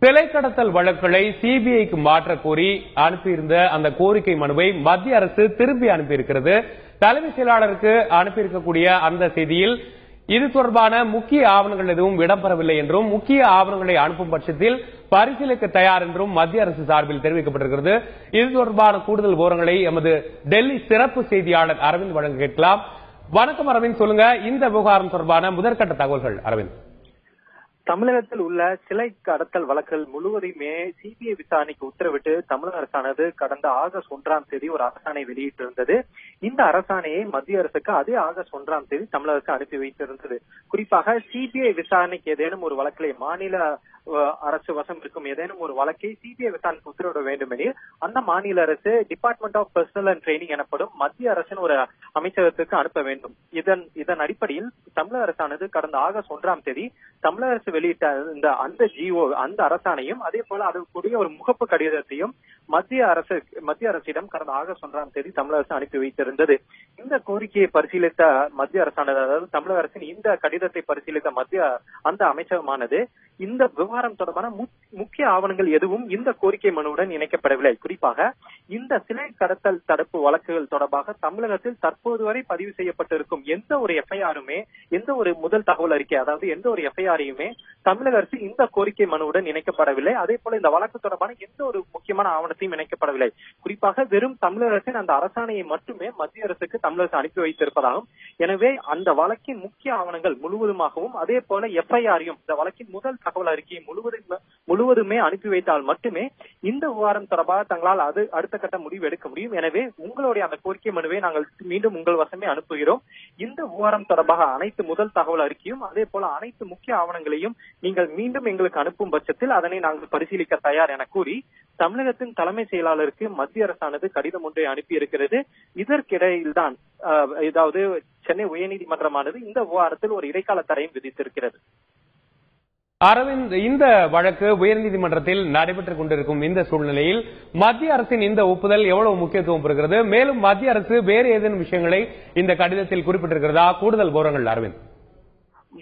சிலை கடத்தல் வழக்குகளை சிபிஐக்கு மாற்ற கோரி அனுப்பியிருந்த அந்த கோரிக்கை மனுவை மத்திய அரசு திருப்பி அனுப்பியிருக்கிறது. தலைமை செயலாளருக்கு அனுப்பியிருக்கக்கூடிய அந்த செய்தியில் இது தொடர்பான முக்கிய ஆவணங்கள் எதுவும் இடம்பெறவில்லை என்றும், முக்கிய ஆவணங்களை அனுப்பும் பட்சத்தில் பரிசீலிக்க தயார் என்றும் மத்திய அரசு சார்பில் தெரிவிக்கப்பட்டிருக்கிறது. இது தொடர்பான கூடுதல் விவரங்களை எமது டெல்லி சிறப்பு செய்தியாளர் அரவிந்த் வழங்க கேட்கலாம். வணக்கம் அரவிந்த், சொல்லுங்க இந்த விவகாரம் தொடர்பான முதற்கட்ட தகவல்கள். அரவிந்த், தமிழகத்தில் உள்ள சிலை கடத்தல் வழக்குகள் முழுவதையுமே சிபிஐ விசாரணைக்கு உத்தரவிட்டு தமிழக அரசானது கடந்த ஆகஸ்ட் 1 ஒரு அரசாணை வெளியிட்டிருந்தது. இந்த அரசாணையை மத்திய அரசுக்கு அதே ஆகஸ்ட் 1 தமிழக அரசு அனுப்பி வைத்திருந்தது. குறிப்பாக சிபிஐ விசாரணைக்கு ஏதேனும் ஒரு வழக்கிலே மாநில அரசு வசம் இருக்கும் ஏதேனும் ஒரு வழக்கை சிபிஐ விசாரணைக்கு உத்தரவிட வேண்டும் எனில் அந்த மாநில அரசு department of personnel and training எனப்படும் மத்திய அரசின் ஒரு அமைச்சகத்துக்கு அனுப்ப வேண்டும். இதன் அடிப்படையில் தமிழக அரசானது கடந்த ஆகஸ்ட் 1 தமிழக அரசு வெளியிட்ட அந்த ஜிஓ அந்த அரசாணையும் அதே போல அதற்குரிய ஒரு முகப்பு கடிதத்தையும் மத்திய அரசிடம் கடந்த ஆகஸ்ட் 1 தமிழக அரசு அனுப்பி வைத்திருந்தது. இந்த கோரிக்கையை பரிசீலித்த மத்திய அரசானது, அதாவது தமிழக அரசின் இந்த கடிதத்தை பரிசீலித்த மத்திய அந்த அமைச்சகமானது இந்த விவகாரம் தொடர்பான முக்கிய ஆவணங்கள் எதுவும் இந்த கோரிக்கை மனுவுடன் இணைக்கப்படவில்லை. குறிப்பாக இந்த சிலை கடத்தல் தடுப்பு வழக்குகள் தொடர்பாக தமிழகத்தில் தற்போது வரை பதிவு செய்யப்பட்டிருக்கும் எந்த ஒரு எஃப்ஐஆருமே, எந்த ஒரு முதல் தகவல் அறிக்கை, அதாவது எந்த ஒரு எஃப்ஐஆரையுமே தமிழக அரசு இந்த கோரிக்கை மனுவுடன் இணைக்கப்படவில்லை. அதே போல இந்த வழக்கு தொடர்பான எந்த ஒரு முக்கியமான ஆவணத்தையும் இணைக்கப்படவில்லை. குறிப்பாக வெறும் தமிழக அரசின் அந்த அரசாணையை மட்டுமே மத்திய அரசுக்கு தமிழக அரசு அனுப்பி வைத்திருப்பதாகும். எனவே அந்த வழக்கின் முக்கிய ஆவணங்கள் முழுவதுமாகவும் அதே போல எஃப்ஐஆரையும் இந்த வழக்கின் முதல் தகவல் அறிக்கையை முழுவதுமே அனுப்பி வைத்தால் மட்டுமே இந்த விவகாரம் தொடர்பாக தங்களால் அடுத்த கட்ட முடிவு எடுக்க முடியும். எனவே உங்களுடைய அந்த கோரிக்கை மனுவை நாங்கள் மீண்டும் உங்கள் வசமே அனுப்புகிறோம். இந்த விவகாரம் தொடர்பாக அனைத்து முதல் தகவல் அறிக்கையும் அதே போல அனைத்து முக்கிய ஆவணங்களையும் நீங்கள் மீண்டும் எங்களுக்கு அனுப்பும் பட்சத்தில் அதனை நாங்கள் பரிசீலிக்க தயார் என கூறி தமிழகத்தின் தலைமை செயலாளருக்கு மத்திய அரசானது கடிதம் ஒன்றை அனுப்பியிருக்கிறது. இதற்கிடையில்தான் ஏதாவது சென்னை உயர்நீதிமன்றமானது இந்த விவகாரத்தில் ஒரு இடைக்கால தடையும் விதித்திருக்கிறது. அரவிந்த், இந்த வழக்கு உயர்நீதிமன்றத்தில் நடைபெற்றுக் கொண்டிருக்கும் இந்த சூழ்நிலையில் மத்திய அரசின் இந்த ஒப்புதல் எவ்வளவு முக்கியத்துவம் பெறுகிறது? மேலும் மத்திய அரசு வேறு ஏதேனும் விஷயங்களை இந்த கடிதத்தில் குறிப்பிட்டிருக்கிறதா? கூடுதல் விவரங்கள் அரவிந்த்.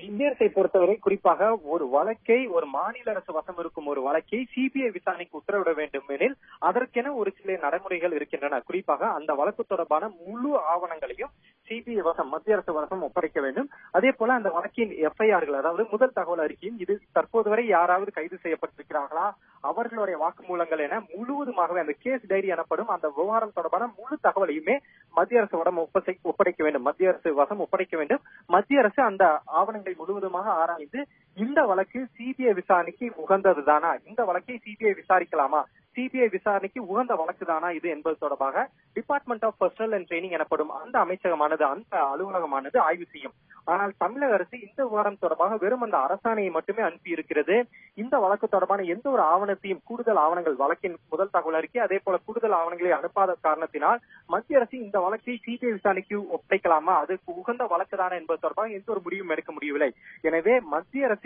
இந்திய அரசை பொறுத்தவரை குறிப்பாக ஒரு வழக்கை, ஒரு மாநில அரசு வசம் இருக்கும் ஒரு வழக்கை சிபிஐ விசாரணைக்கு உத்தரவிட வேண்டும் எனில் அதற்கென ஒரு சில நடைமுறைகள் இருக்கின்றன. குறிப்பாக அந்த வழக்கு தொடர்பான முழு ஆவணங்களையும் சிபிஐ வசம், மத்திய அரசு வசம் ஒப்படைக்க வேண்டும். அதே போல அந்த வழக்கின் எஃப்ஐஆர்கள், அதாவது முதல் தகவல் அறிக்கையும் இது தற்போது வரை யாராவது கைது செய்யப்பட்டிருக்கிறார்களா, அவர்களுடைய வாக்குமூலங்கள் என முழுவதுமாகவே அந்த கேஸ் டைரி எனப்படும் அந்த விவகாரம் தொடர்பான முழு தகவலையுமே மத்திய அரசு வடம் ஒப்படைக்க வேண்டும், மத்திய அரசு வசம் ஒப்படைக்க வேண்டும். மத்திய அரசு அந்த ஆவணங்களை முழுவதுமாக ஆராய்ந்து இந்த வழக்கு சிபிஐ விசாரணைக்கு உகந்ததுதானா, இந்த வழக்கை சிபிஐ விசாரிக்கலாமா, சிபிஐ விசாரணைக்கு உகந்த வழக்குதானா இது என்பது தொடர்பாக department of personnel and training எனப்படும் அந்த அமைச்சகமானது, அந்த அலுவலகமானது ஆய்வு செய்யும். ஆனால் தமிழக அரசு இந்த விவகாரம் தொடர்பாக வெறும் அந்த அரசாணையை மட்டுமே அனுப்பி இருக்கிறது. இந்த வழக்கு தொடர்பான எந்த ஒரு ஆவணத்தையும், கூடுதல் ஆவணங்கள், வழக்கின் முதல் தகவல் அறிக்கை அதே போல கூடுதல் ஆவணங்களை அனுப்பாத காரணத்தினால் மத்திய அரசு இந்த வழக்கை சிபிஐ விசாரணைக்கு ஒப்படைக்கலாமா, அதுக்கு உகந்த வழக்குதானா என்பது தொடர்பாக எந்த ஒரு முடிவும் எடுக்க முடியவில்லை. எனவே மத்திய அரசு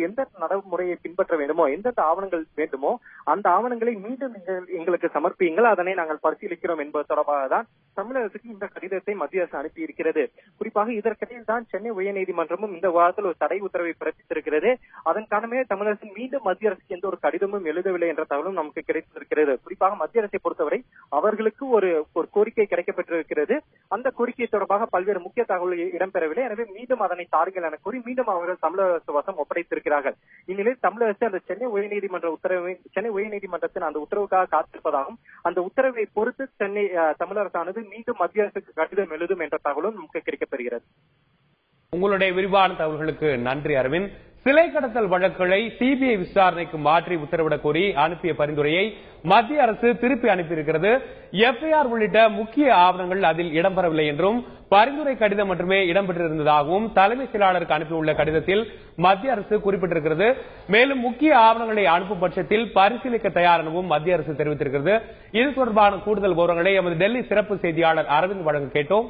எந்த நடைமுறையை பின்பற்ற வேண்டுமோ, எந்தெந்த ஆவணங்கள் வேண்டுமோ அந்த ஆவணங்களை மீண்டும் எங்களுக்கு சமர்ப்பியுங்கள், அதனை நாங்கள் பரிசீலிக்கிறோம் என்பது தொடர்பாக தான் தமிழகத்துக்கு இந்த கடிதத்தை மத்திய அரசு அனுப்பி இருக்கிறது. குறிப்பாக இதற்கிடையில் தான் சென்னை உயர்நீதிமன்றமும் இந்த வாரத்தில் ஒரு தடை உத்தரவை பிறப்பித்திருக்கிறது. அதன் காரணமே தமிழக அரசு மீண்டும் மத்திய அரசுக்கு எந்த ஒரு கடிதமும் எழுதவில்லை என்ற தகவலும் நமக்கு கிடைத்திருக்கிறது. குறிப்பாக மத்திய அரசை பொறுத்தவரை அவர்களுக்கு ஒரு கோரிக்கை கிடைக்கப்பட்டிருக்கிறது. அந்த கோரிக்கை தொடர்பாக பல்வேறு முக்கிய தகவல்கள் இடம்பெறவில்லை. எனவே மீண்டும் அதனை தாருங்கள் என கூறி மீண்டும் அவர்கள் தமிழக அரசு வசம் ஒப்படைத்திருக்கிறார்கள். இந்நிலையில் தமிழக அரசு அந்த சென்னை உயர்நீதிமன்றத்தின் அந்த உத்தரவுக்காக காத்திருப்பதாகவும் அந்த உத்தரவை பொறுத்து தமிழக அரசானது மீண்டும் மத்திய அரசுக்கு கடிதம் எழுதும் என்ற தகவலும் நமக்கு கிடைக்கப்பெறுகிறது. உங்களுடைய விரிவான தகவல்களுக்கு நன்றி அரவிந்த். சிலை கடத்தல் வழக்குகளை சிபிஐ விசாரணைக்கு மாற்றி உத்தரவிடக் கோரி அனுப்பிய பரிந்துரையை மத்திய அரசு திருப்பி அனுப்பியிருக்கிறது. எஃப்ஐஆர் உள்ளிட்ட முக்கிய ஆவணங்கள் அதில் இடம்பெறவில்லை என்றும், பரிந்துரை கடிதம் மட்டுமே இடம்பெற்றிருந்ததாகவும் தலைமை செயலாளருக்கு அனுப்பியுள்ள கடிதத்தில் மத்திய அரசு குறிப்பிட்டிருக்கிறது. மேலும் முக்கிய ஆவணங்களை அனுப்பும் பட்சத்தில் பரிசீலிக்க தயார் எனவும் மத்திய அரசு தெரிவித்திருக்கிறது. இது தொடர்பான கூடுதல் விவரங்களை எமது டெல்லி சிறப்பு செய்தியாளர் அரவிந்த் வழங்க கேட்டோம்.